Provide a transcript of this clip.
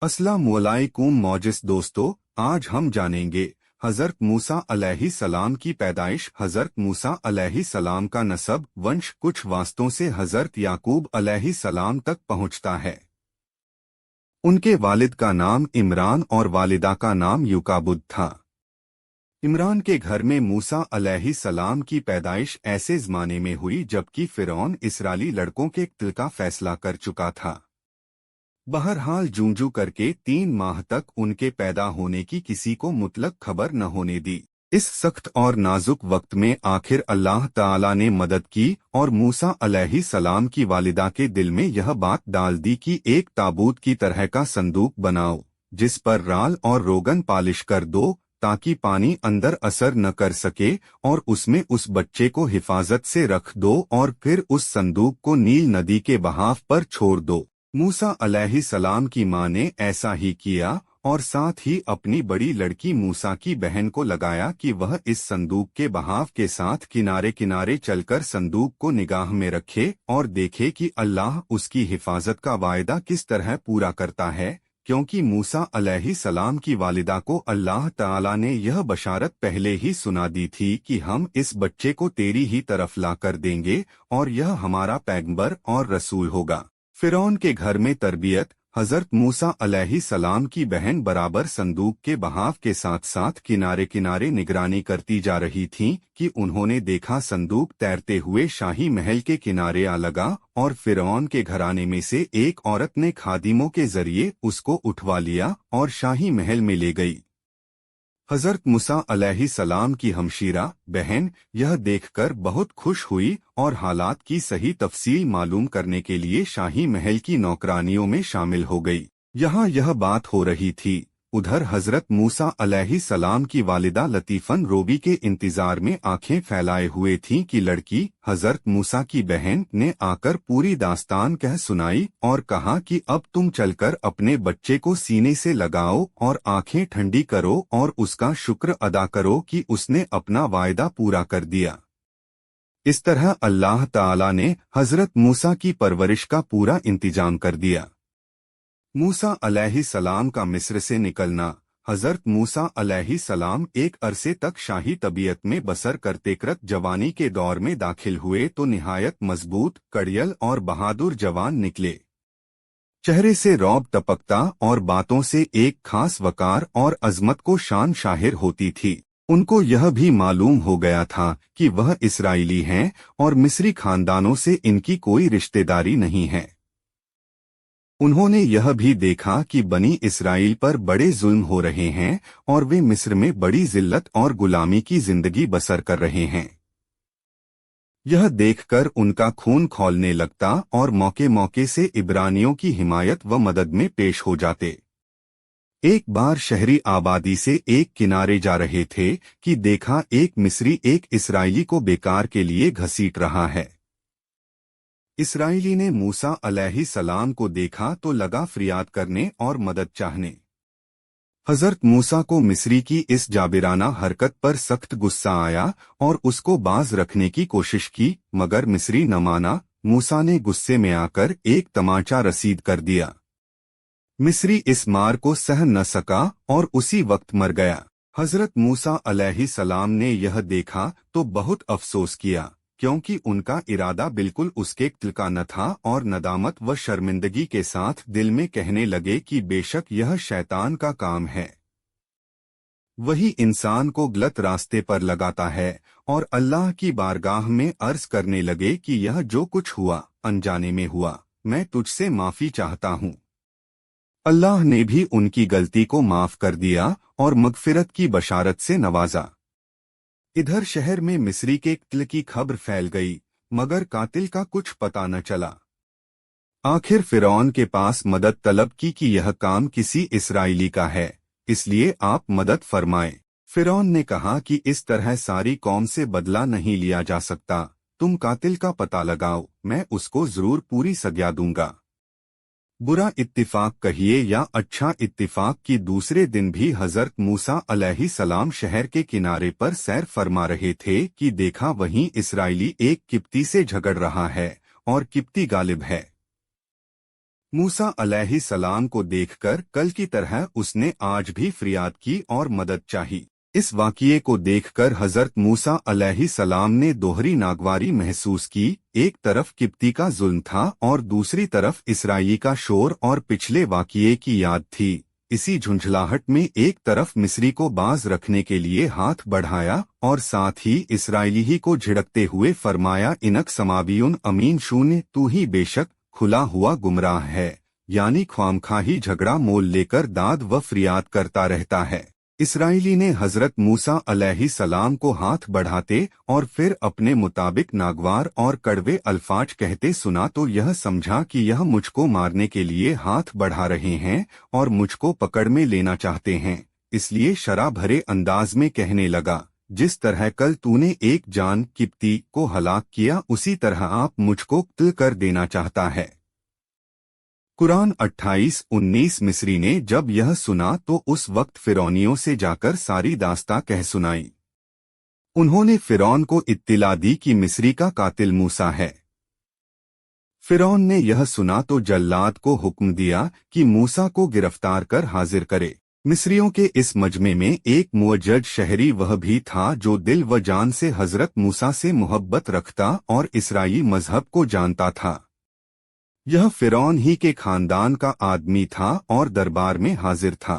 अस्सलामु अलैकुम मोजिस दोस्तों, आज हम जानेंगे हज़रत मूसा अलैहिस्सलाम की पैदाइश। हज़रत मूसा अलैहिस्सलाम का नसब वंश कुछ वास्तों से हज़रत याकूब अलैहिस्सलाम तक पहुंचता है। उनके वालिद का नाम इमरान और वालिदा का नाम युकाबुद था। इमरान के घर में मूसा अलैहिस्सलाम की पैदाइश ऐसे ज़माने में हुई जबकि फ़िरौन इसराइली लड़कों के क़त्ल का फैसला कर चुका था। बहरहाल जूझू करके 3 माह तक उनके पैदा होने की किसी को मुतलक खबर न होने दी। इस सख्त और नाजुक वक्त में आखिर अल्लाह ताला ने मदद की और मूसा अलैहिस्सलाम की वालिदा के दिल में यह बात डाल दी कि एक ताबूत की तरह का संदूक बनाओ, जिस पर राल और रोगन पालिश कर दो ताकि पानी अंदर असर न कर सके, और उसमें उस बच्चे को हिफाजत से रख दो और फिर उस संदूक को नील नदी के बहाव पर छोड़ दो। मूसा अलैहिस्सलाम की मां ने ऐसा ही किया और साथ ही अपनी बड़ी लड़की मूसा की बहन को लगाया कि वह इस संदूक के बहाव के साथ किनारे किनारे चलकर संदूक को निगाह में रखे और देखे कि अल्लाह उसकी हिफाजत का वायदा किस तरह पूरा करता है, क्योंकि मूसा अलैहिस्सलाम की वालिदा को अल्लाह ताला ने यह बशारत पहले ही सुना दी थी कि हम इस बच्चे को तेरी ही तरफ ला कर देंगे और यह हमारा पैगंबर और रसूल होगा। फ़िरौन के घर में तरबियत। हज़रत मूसा अलैहिस्सलाम की बहन बराबर संदूक के बहाव के साथ साथ किनारे किनारे निगरानी करती जा रही थीं कि उन्होंने देखा संदूक तैरते हुए शाही महल के किनारे आ लगा और फ़िरौन के घराने में से एक औरत ने खादिमों के जरिए उसको उठवा लिया और शाही महल में ले गई। हज़रत मूसा अलैहिस्सलाम की हमशीरा बहन यह देखकर बहुत खुश हुई और हालात की सही तफसील मालूम करने के लिए शाही महल की नौकरानियों में शामिल हो गई। यहाँ यह बात हो रही थी, उधर हज़रत मूसा अलैहिस्सलाम की वालिदा लतीफ़न रोबी के इंतज़ार में आंखें फैलाए हुए थीं कि लड़की हज़रत मूसा की बहन ने आकर पूरी दास्तान कह सुनाई और कहा कि अब तुम चलकर अपने बच्चे को सीने से लगाओ और आंखें ठंडी करो और उसका शुक्र अदा करो कि उसने अपना वायदा पूरा कर दिया। इस तरह अल्लाह ताला ने हज़रत मूसा की परवरिश का पूरा इंतजाम कर दिया। मूसा अलैहिस्सलाम का मिस्र से निकलना। हज़रत मूसा अलैहिस्सलाम एक अरसे तक शाही तबीयत में बसर करते करत जवानी के दौर में दाखिल हुए तो निहायत मजबूत, कड़ियल और बहादुर जवान निकले। चेहरे से रौब टपकता और बातों से एक खास वकार और अजमत को शान शाहिर होती थी। उनको यह भी मालूम हो गया था कि वह इसराइली हैं और मिस्री खानदानों से इनकी कोई रिश्तेदारी नहीं है। उन्होंने यह भी देखा कि बनी इसराइल पर बड़े जुल्म हो रहे हैं और वे मिस्र में बड़ी जिल्लत और गुलामी की जिंदगी बसर कर रहे हैं। यह देखकर उनका खून खौलने लगता और मौके मौके से इब्रानियों की हिमायत व मदद में पेश हो जाते। एक बार शहरी आबादी से एक किनारे जा रहे थे कि देखा एक मिस्री एक इसराइली को बेकार के लिए घसीट रहा है। इसराइली ने मूसा अलैहिस्सलाम को देखा तो लगा फरियाद करने और मदद चाहने। हज़रत मूसा को मिस्री की इस जाबिराना हरकत पर सख्त गुस्सा आया और उसको बाज रखने की कोशिश की, मगर मिस्री न माना। मूसा ने गुस्से में आकर एक तमाचा रसीद कर दिया। मिस्री इस मार को सह न सका और उसी वक्त मर गया। हज़रत मूसा अलैहिस्सलाम ने यह देखा तो बहुत अफसोस किया, क्योंकि उनका इरादा बिल्कुल उसके क़त्ल का न था और नदामत व शर्मिंदगी के साथ दिल में कहने लगे कि बेशक यह शैतान का काम है। वही इंसान को गलत रास्ते पर लगाता है और अल्लाह की बारगाह में अर्ज करने लगे कि यह जो कुछ हुआ अनजाने में हुआ, मैं तुझसे माफ़ी चाहता हूँ। अल्लाह ने भी उनकी गलती को माफ़ कर दिया और मग़फ़िरत की बशारत से नवाजा। इधर शहर में मिस्री के क़त्ल की खबर फैल गई, मगर कातिल का कुछ पता न चला। आखिर फ़िरौन के पास मदद तलब की कि यह काम किसी इसराइली का है, इसलिए आप मदद फरमाएं। फ़िरौन ने कहा कि इस तरह सारी कौम से बदला नहीं लिया जा सकता, तुम कातिल का पता लगाओ, मैं उसको ज़रूर पूरी सज़ा दूंगा। बुरा इत्तिफाक कहिए या अच्छा इत्तिफाक की दूसरे दिन भी हज़रत मूसा अलैहिस्सलाम शहर के किनारे पर सैर फरमा रहे थे कि देखा वहीं इसराइली एक किप्ती से झगड़ रहा है और किप्ती गालिब है। मूसा अलैहिस्सलाम को देखकर कल की तरह उसने आज भी फरियाद की और मदद चाही। इस वाक़ये को देखकर हज़रत मूसा अलैहिस्सलाम ने दोहरी नागवारी महसूस की। एक तरफ किब्ती का जुल्म था और दूसरी तरफ इसराइली का शोर और पिछले वाक़ये की याद थी। इसी झुंझलाहट में एक तरफ मिस्री को बाज रखने के लिए हाथ बढ़ाया और साथ ही इसराइली ही को झिड़कते हुए फरमाया, इनक समावियुन अमीन शून्य, तू ही बेशक खुला हुआ गुमराह है, यानी ख्वामखाही झगड़ा मोल लेकर दाद व फरियाद करता रहता है। इसराइली ने हजरत मूसा अलैहिस्सलाम को हाथ बढ़ाते और फिर अपने मुताबिक नागवार और कड़वे अल्फाज कहते सुना तो यह समझा कि यह मुझको मारने के लिए हाथ बढ़ा रहे हैं और मुझको पकड़ में लेना चाहते हैं। इसलिए शरा भरे अंदाज में कहने लगा, जिस तरह कल तूने एक जान किब्ती को हलाक किया उसी तरह आप मुझको कत्ल कर देना चाहता है। कुरान 28:19। मिस्री ने जब यह सुना तो उस वक्त फिरौनियों से जाकर सारी दास्तां कह सुनाई। उन्होंने फिरौन को इत्तिला दी कि मिस्री का कातिल मूसा है। फिरौन ने यह सुना तो जल्लाद को हुक्म दिया कि मूसा को गिरफ्तार कर हाजिर करे। मिस्रियों के इस मजमे में एक मुअज्जज शहरी वह भी था जो दिल व जान से हजरत मूसा से मोहब्बत रखता और इसराइली मजहब को जानता था। यह फिरौन ही के खानदान का आदमी था और दरबार में हाजिर था।